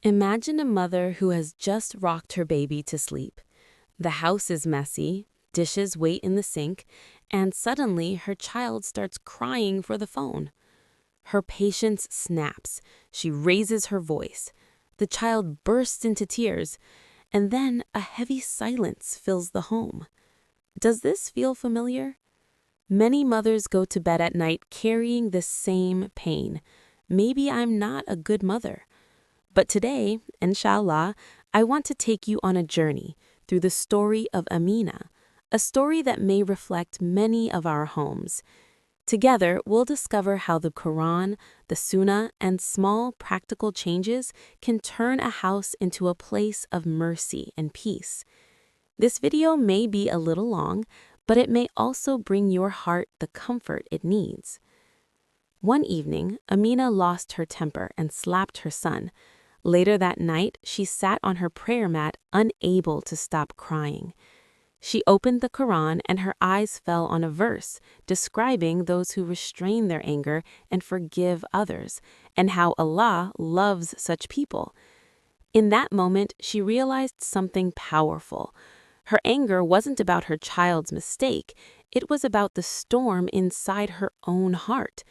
Imagine a mother who has just rocked her baby to sleep. The house is messy, dishes wait in the sink, and suddenly her child starts crying for the phone. Her patience snaps. She raises her voice. The child bursts into tears, and then a heavy silence fills the home. Does this feel familiar? Many mothers go to bed at night carrying the same pain. Maybe I'm not a good mother. But today, inshallah, I want to take you on a journey through the story of Amina, a story that may reflect many of our homes. Together, we'll discover how the Qur'an, the Sunnah, and small practical changes can turn a house into a place of mercy and peace. This video may be a little long, but it may also bring your heart the comfort it needs. One evening, Amina lost her temper and slapped her son. Later that night, she sat on her prayer mat, unable to stop crying. She opened the Quran and her eyes fell on a verse describing those who restrain their anger and forgive others, and how Allah loves such people. In that moment, she realized something powerful. Her anger wasn't about her child's mistake, it was about the storm inside her own heart.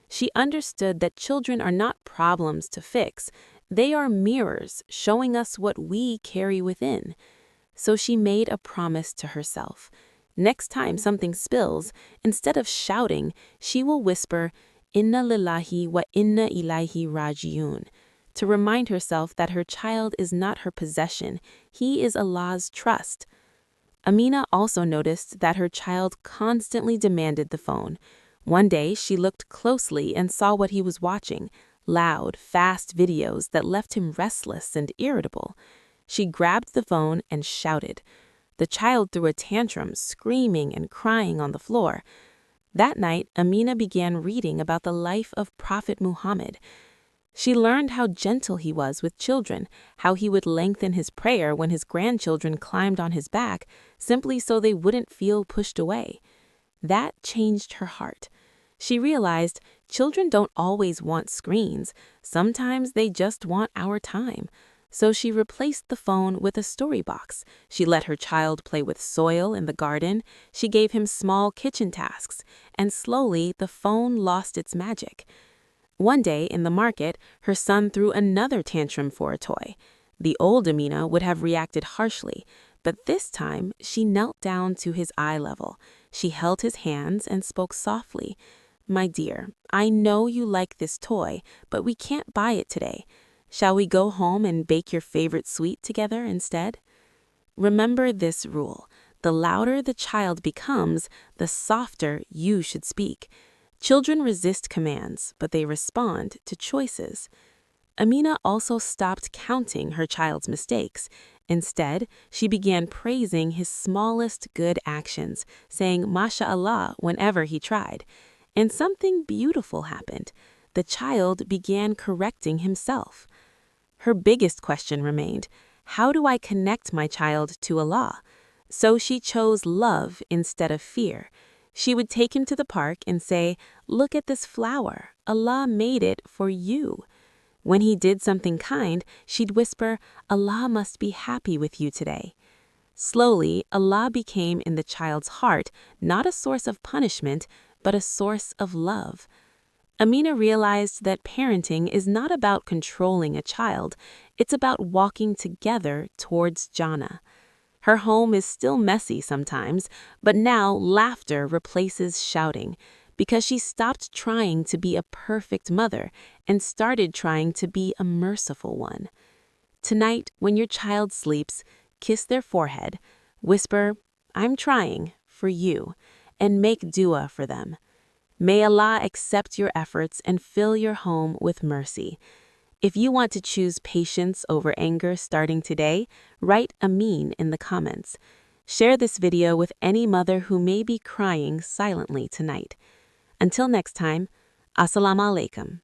She understood that children are not problems to fix, they are mirrors showing us what we carry within. So she made a promise to herself. Next time something spills, instead of shouting, she will whisper, "Inna lillahi wa inna ilaihi rajiun," to remind herself that her child is not her possession, he is Allah's trust. Amina also noticed that her child constantly demanded the phone. One day, she looked closely and saw what he was watching, loud, fast videos that left him restless and irritable. She grabbed the phone and shouted. The child threw a tantrum, screaming and crying on the floor. That night, Amina began reading about the life of Prophet Muhammad. She learned how gentle he was with children, how he would lengthen his prayer when his grandchildren climbed on his back, simply so they wouldn't feel pushed away. That changed her heart. She realized children don't always want screens. Sometimes they just want our time. So she replaced the phone with a story box. She let her child play with soil in the garden. She gave him small kitchen tasks. And slowly, the phone lost its magic. One day in the market, her son threw another tantrum for a toy. The old Amina would have reacted harshly, but this time she knelt down to his eye level. She held his hands and spoke softly. "My dear, I know you like this toy, but we can't buy it today. Shall we go home and bake your favorite sweet together instead?" Remember this rule. The louder the child becomes, the softer you should speak. Children resist commands, but they respond to choices. Amina also stopped counting her child's mistakes. Instead, she began praising his smallest good actions, saying "Masha'Allah" whenever he tried. And something beautiful happened. The child began correcting himself. Her biggest question remained, how do I connect my child to Allah? So she chose love instead of fear. She would take him to the park and say, "Look at this flower. Allah made it for you." When he did something kind, she'd whisper, "Allah must be happy with you today." Slowly, Allah became in the child's heart not a source of punishment, but a source of love. Amina realized that parenting is not about controlling a child, it's about walking together towards Jannah. Her home is still messy sometimes, but now laughter replaces shouting, because she stopped trying to be a perfect mother and started trying to be a merciful one. Tonight, when your child sleeps, kiss their forehead, whisper, "I'm trying," for you, and make dua for them. May Allah accept your efforts and fill your home with mercy. If you want to choose patience over anger starting today, write Ameen in the comments. Share this video with any mother who may be crying silently tonight. Until next time, Assalamu alaikum.